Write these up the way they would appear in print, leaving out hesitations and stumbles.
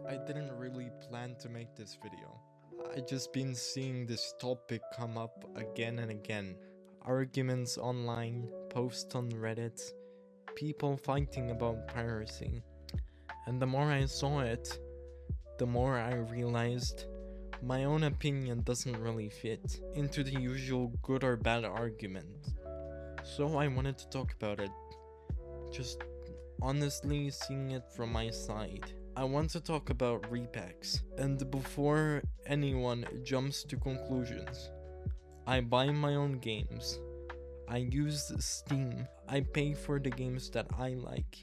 I didn't really plan to make this video. I just been seeing this topic come up again and again. Arguments online, posts on Reddit, people fighting about piracy. And the more I saw it, the more I realized my own opinion doesn't really fit into the usual good or bad argument. So I wanted to talk about it, just honestly seeing it from my side. I want to talk about repacks, and before anyone jumps to conclusions, I buy my own games, I use Steam, I pay for the games that I like.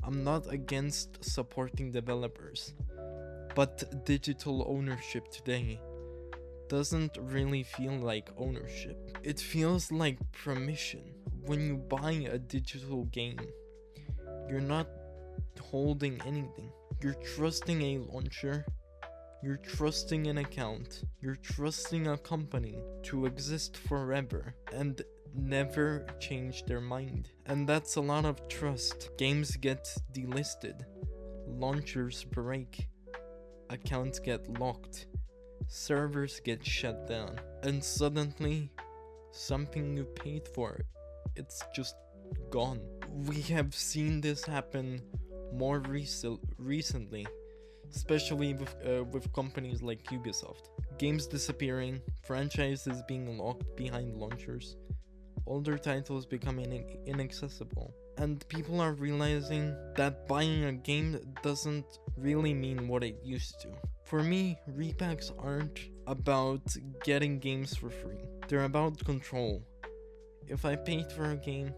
I'm not against supporting developers, but digital ownership today doesn't really feel like ownership. It feels like permission. When you buy a digital game, you're not holding anything. You're trusting a launcher, you're trusting an account, you're trusting a company to exist forever and never change their mind. And that's a lot of trust. Games get delisted, launchers break, accounts get locked, servers get shut down, and suddenly something you paid for, it's just gone. We have seen this happen more recently, especially with companies like Ubisoft. Games disappearing, franchises being locked behind launchers, older titles becoming inaccessible. And people are realizing that buying a game doesn't really mean what it used to. For me, repacks aren't about getting games for free. They're about control. If I paid for a game,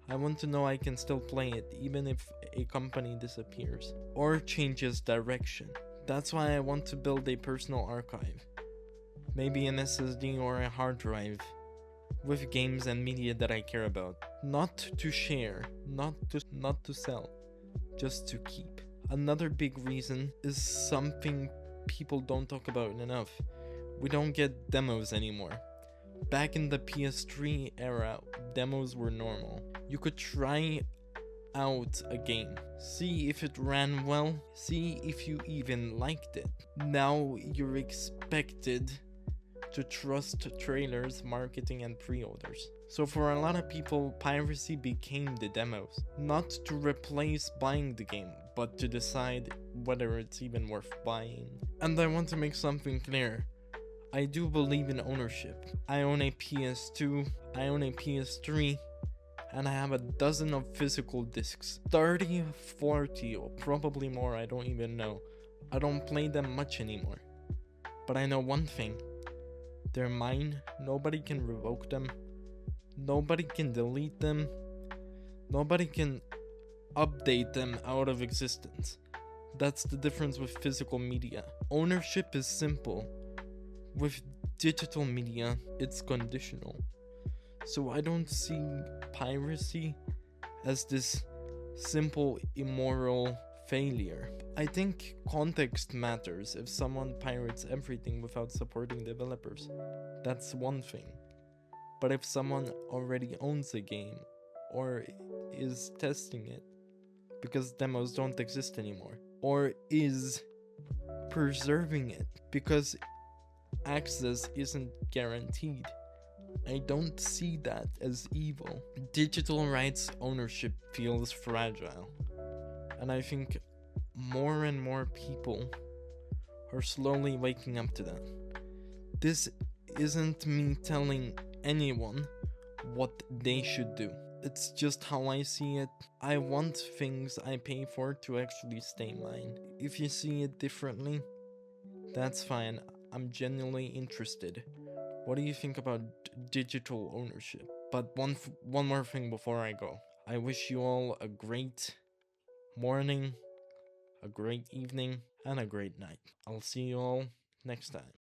I want to know I can still play it even if a company disappears or changes direction. That's why I want to build a personal archive. Maybe an SSD or a hard drive with games and media that I care about. Not to share, not to sell, just to keep. Another big reason is something people don't talk about enough. We don't get demos anymore. Back in the PS3 era, demos were normal. You could try out a game, see if it ran well, see if you even liked it. Now you're expected to trust trailers, marketing, and pre-orders. So for a lot of people, piracy became the demos. Not to replace buying the game, but to decide whether it's even worth buying. And I want to make something clear. I do believe in ownership. I own a PS2, I own a PS3, and I have a dozen of physical discs. 30, 40, or probably more, I don't even know. I don't play them much anymore. But I know one thing. They're mine, nobody can revoke them, nobody can delete them, nobody can update them out of existence. That's the difference with physical media. Ownership is simple. With digital media, it's conditional. So I don't see piracy as this simple, immoral failure. I think context matters. If someone pirates everything without supporting developers, that's one thing. But if someone already owns a game or is testing it because demos don't exist anymore, or is preserving it because access isn't guaranteed, I don't see that as evil. Digital rights ownership feels fragile, and I think more and more people are slowly waking up to that. This isn't me telling anyone what they should do. It's just how I see it. I want things I pay for to actually stay mine. If you see it differently, that's fine. I'm genuinely interested. What do you think about digital ownership? But one more thing before I go. I wish you all a great morning, a great evening, and a great night. I'll see you all next time.